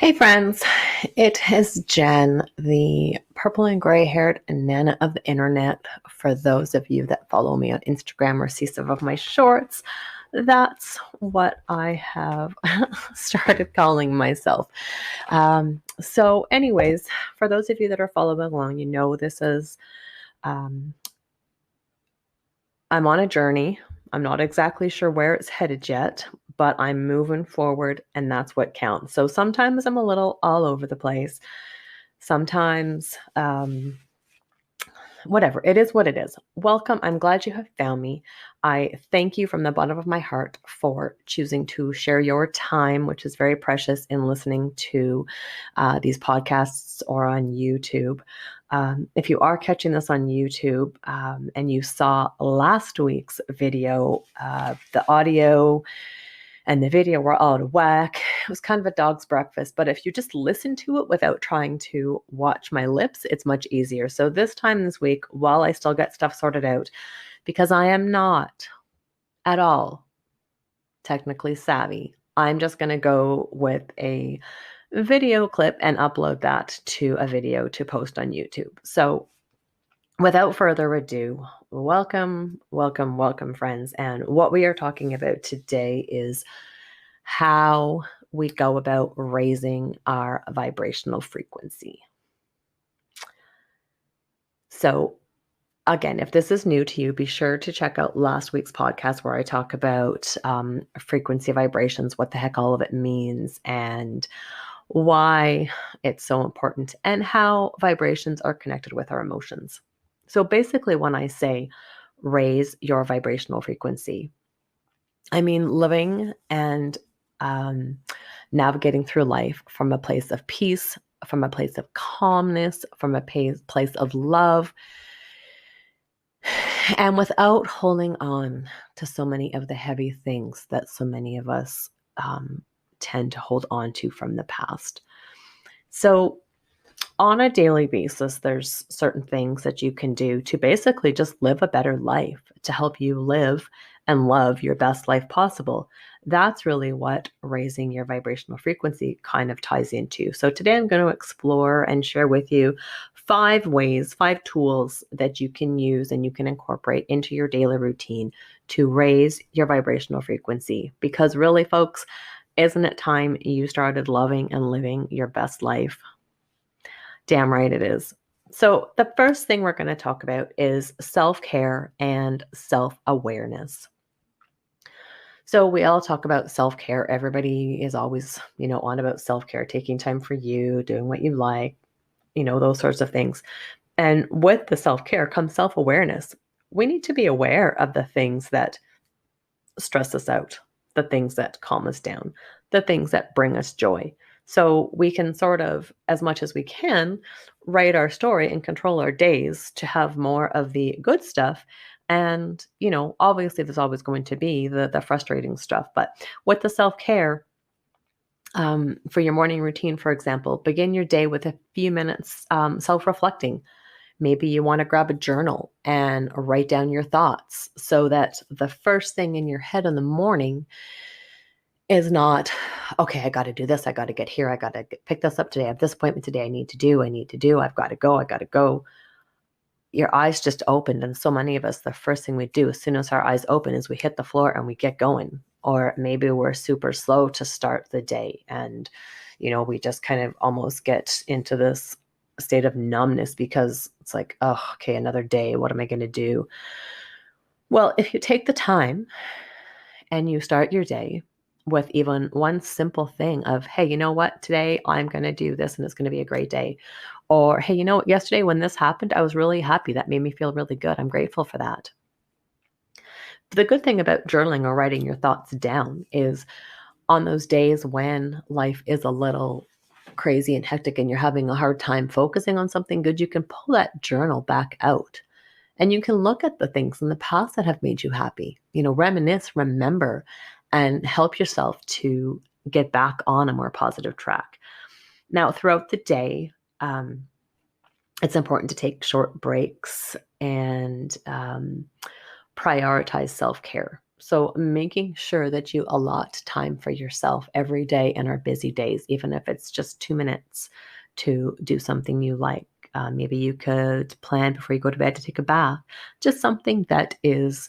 Hey friends, it is Jen, the purple and gray haired Nana of the internet. For those of you that follow me on Instagram or see some of my shorts, that's what I have started calling myself. Anyways, for those of you that are following along, you know this is, um, I'm on a journey. I'm not exactly sure where it's headed yet, but I'm moving forward and that's what counts. So sometimes I'm a little all over the place. Sometimes, whatever, it is what it is. Welcome. I'm glad you have found me. I thank you from the bottom of my heart for choosing to share your time, which is very precious, in listening to these podcasts or on YouTube. If you are catching this on YouTube and you saw last week's video, the audio and the video were all out of whack. It was kind of a dog's breakfast, but if you just listen to it without trying to watch my lips, it's much easier. So this week, while I still get stuff sorted out, because I am not at all technically savvy, I'm just going to go with a video clip and upload that to a video to post on YouTube. So without further ado, welcome, welcome, welcome, friends. And what we are talking about today is how we go about raising our vibrational frequency. So, again, if this is new to you, be sure to check out last week's podcast where I talk about frequency vibrations, what the heck all of it means, and why it's so important, and how vibrations are connected with our emotions. So, basically, when I say raise your vibrational frequency, I mean living and navigating through life from a place of peace, from a place of calmness, from a place of love, and without holding on to so many of the heavy things that so many of us tend to hold on to from the past. So, on a daily basis, there's certain things that you can do to basically just live a better life, to help you live and love your best life possible. That's really what raising your vibrational frequency kind of ties into. So today I'm going to explore and share with you 5 ways, 5 tools that you can use and you can incorporate into your daily routine to raise your vibrational frequency. Because really, folks, isn't it time you started loving and living your best life? Damn right it is. So, the first thing we're going to talk about is self-care and self-awareness. So, we all talk about self-care. Everybody is always, on about self-care, taking time for you, doing what you like, those sorts of things. And with the self-care comes self-awareness. We need to be aware of the things that stress us out, the things that calm us down, the things that bring us joy. So we can sort of, as much as we can, write our story and control our days to have more of the good stuff. And, obviously there's always going to be the frustrating stuff. But with the self-care, for your morning routine, for example, begin your day with a few minutes self-reflecting. Maybe you want to grab a journal and write down your thoughts so that the first thing in your head in the morning is not, okay, I got to do this. I got to get here. I got to pick this up today. I have this appointment today. I need to do. I've got to go. I got to go. Your eyes just opened. And so many of us, the first thing we do as soon as our eyes open is we hit the floor and we get going. Or maybe we're super slow to start the day. And, we just kind of almost get into this state of numbness because it's like, oh, okay, another day. What am I going to do? Well, if you take the time and you start your day with even one simple thing of, hey, you know what? Today I'm going to do this and it's going to be a great day. Or, hey, you know what? Yesterday when this happened, I was really happy. That made me feel really good. I'm grateful for that. The good thing about journaling or writing your thoughts down is on those days when life is a little crazy and hectic and you're having a hard time focusing on something good, you can pull that journal back out and you can look at the things in the past that have made you happy, reminisce, remember, and help yourself to get back on a more positive track. Now, throughout the day, it's important to take short breaks and prioritize self-care. So making sure that you allot time for yourself every day in our busy days, even if it's just 2 minutes to do something you like. Maybe you could plan before you go to bed to take a bath, just something that is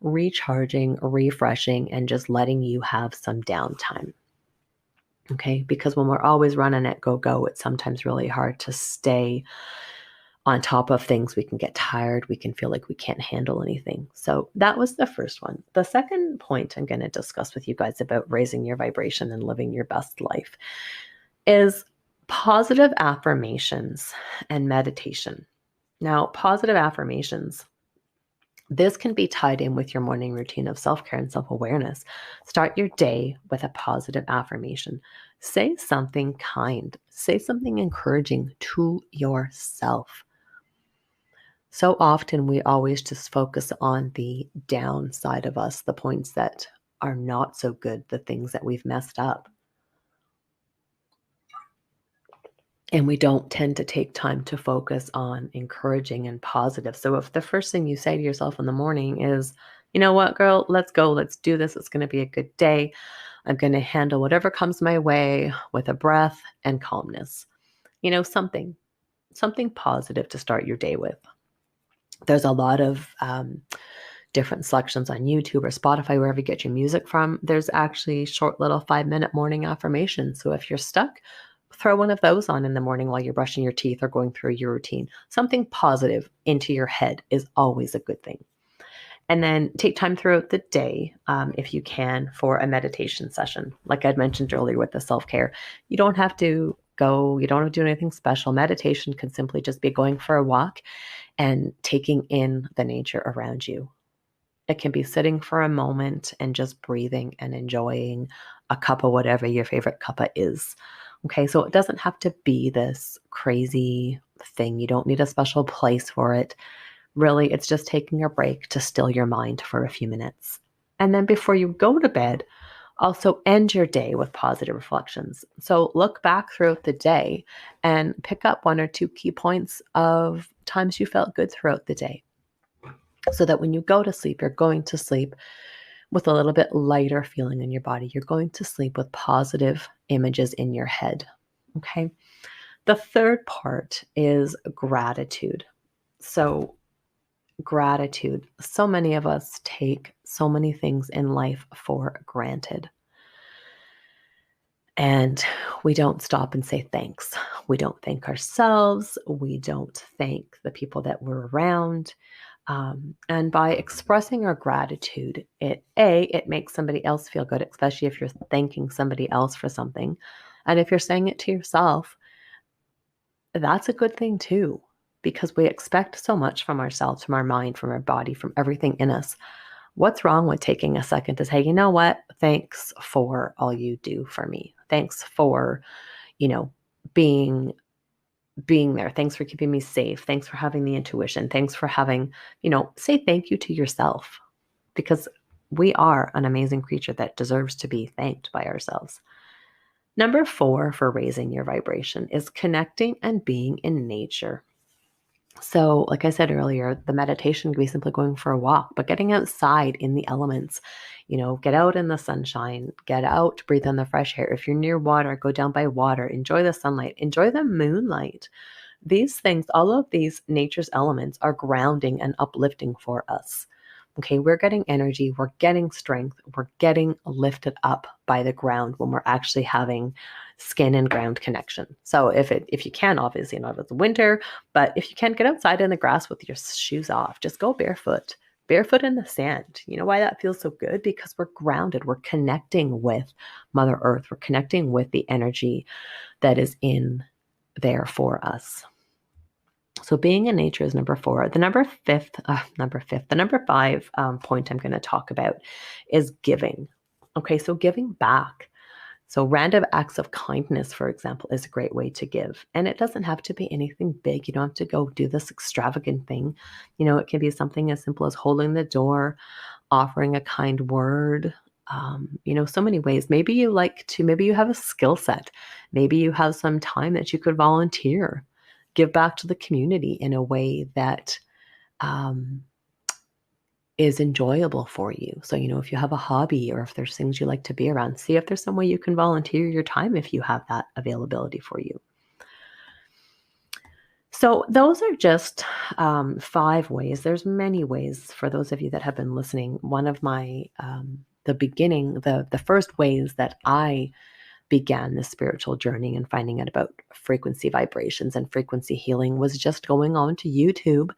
recharging, refreshing, and just letting you have some downtime. Okay, because when we're always running at go, it's sometimes really hard to stay on top of things. We can get tired. We can feel like we can't handle anything. So that was the first one. The second point I'm going to discuss with you guys about raising your vibration and living your best life is positive affirmations and meditation. Now, positive affirmations, this can be tied in with your morning routine of self-care and self-awareness. Start your day with a positive affirmation. Say something kind. Say something encouraging to yourself. So often we always just focus on the downside of us, the points that are not so good, the things that we've messed up. And we don't tend to take time to focus on encouraging and positive. So if the first thing you say to yourself in the morning is, you know what, girl, let's go, let's do this. It's going to be a good day. I'm going to handle whatever comes my way with a breath and calmness. Something positive to start your day with. There's a lot of different selections on YouTube or Spotify, wherever you get your music from. There's actually short little 5-minute morning affirmations. So if you're stuck, throw one of those on in the morning while you're brushing your teeth or going through your routine. Something positive into your head is always a good thing. And then take time throughout the day, if you can, for a meditation session. Like I'd mentioned earlier with the self-care, you don't have to go, you don't have to do anything special. Meditation can simply just be going for a walk and taking in the nature around you. It can be sitting for a moment and just breathing and enjoying a cup of whatever your favorite cuppa is. Okay, so it doesn't have to be this crazy thing. You don't need a special place for it. Really, it's just taking a break to still your mind for a few minutes. And then before you go to bed, also end your day with positive reflections. So look back throughout the day and pick up 1 or 2 key points of times you felt good throughout the day, so that when you go to sleep, you're going to sleep with a little bit lighter feeling in your body. You're going to sleep with positive images in your head. Okay. The third part is gratitude. So gratitude. So many of us take so many things in life for granted. And we don't stop and say thanks. We don't thank ourselves. We don't thank the people that we're around. And by expressing our gratitude, it makes somebody else feel good, especially if you're thanking somebody else for something. And if you're saying it to yourself, that's a good thing too, because we expect so much from ourselves, from our mind, from our body, from everything in us. What's wrong with taking a second to say, you know what? Thanks for all you do for me. Thanks for, being there. Thanks for keeping me safe. Thanks for having the intuition. Thanks for having, say thank you to yourself, because we are an amazing creature that deserves to be thanked by ourselves. Number 4 for raising your vibration is connecting and being in nature. So, like I said earlier, the meditation can be simply going for a walk, but getting outside in the elements, get out in the sunshine, get out, breathe in the fresh air. If you're near water, go down by water, enjoy the sunlight, enjoy the moonlight. These things, all of these nature's elements are grounding and uplifting for us. Okay, we're getting energy, we're getting strength, we're getting lifted up by the ground when we're actually having skin and ground connection. So if you can, obviously not if it's winter, but if you can, get outside in the grass with your shoes off, just go barefoot in the sand. You know why that feels so good? Because we're grounded, we're connecting with Mother Earth, we're connecting with the energy that is in there for us. So being in nature is number 4. The number 5 point I'm going to talk about is giving. Okay, so giving back. So random acts of kindness, for example, is a great way to give. And it doesn't have to be anything big. You don't have to go do this extravagant thing. It can be something as simple as holding the door, offering a kind word. So many ways. Maybe you have a skill set. Maybe you have some time that you could volunteer. Give back to the community in a way that is enjoyable for you. So, if you have a hobby or if there's things you like to be around, see if there's some way you can volunteer your time if you have that availability for you. So those are just 5 ways. There's many ways for those of you that have been listening. One of my, the first ways that I began this spiritual journey and finding out about frequency vibrations and frequency healing was just going on to YouTube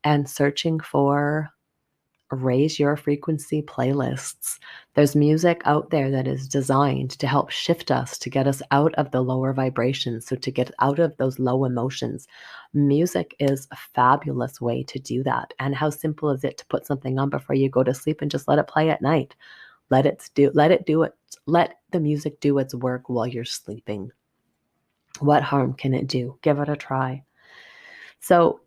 and searching for raise your frequency playlists. There's music out there that is designed to help shift us, to get us out of the lower vibrations, so to get out of those low emotions. Music is a fabulous way to do that. And how simple is it to put something on before you go to sleep and just let it play at night? Let the music do its work while you're sleeping. What harm can it do? Give it a try. So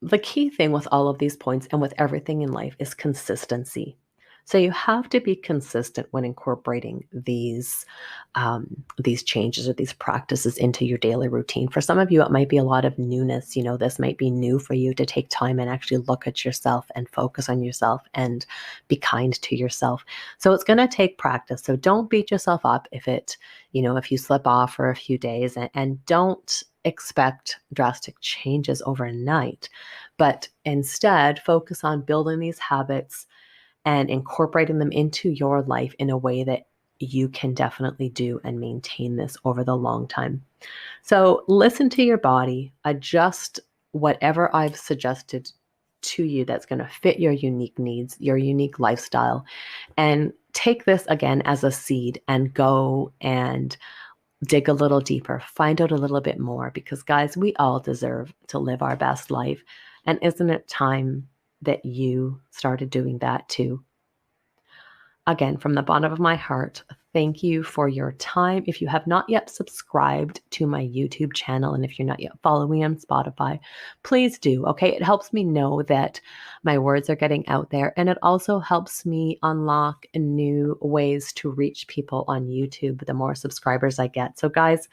the key thing with all of these points and with everything in life is consistency. So you have to be consistent when incorporating these changes or these practices into your daily routine. For some of you, it might be a lot of newness. This might be new for you to take time and actually look at yourself and focus on yourself and be kind to yourself. So it's going to take practice. So don't beat yourself up if you slip off for a few days, and don't expect drastic changes overnight, but instead focus on building these habits and incorporating them into your life in a way that you can definitely do and maintain this over the long time. So listen to your body, adjust whatever I've suggested to you that's going to fit your unique needs, your unique lifestyle, and take this again as a seed and go and dig a little deeper, find out a little bit more, because guys, we all deserve to live our best life. And isn't it time that you started doing that too? Again, from the bottom of my heart, thank you for your time. If you have not yet subscribed to my YouTube channel, and if you're not yet following me on Spotify, please do, okay? It helps me know that my words are getting out there, and it also helps me unlock new ways to reach people on YouTube the more subscribers I get. So guys,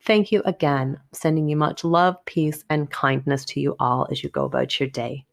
thank you again. Sending you much love, peace, and kindness to you all as you go about your day.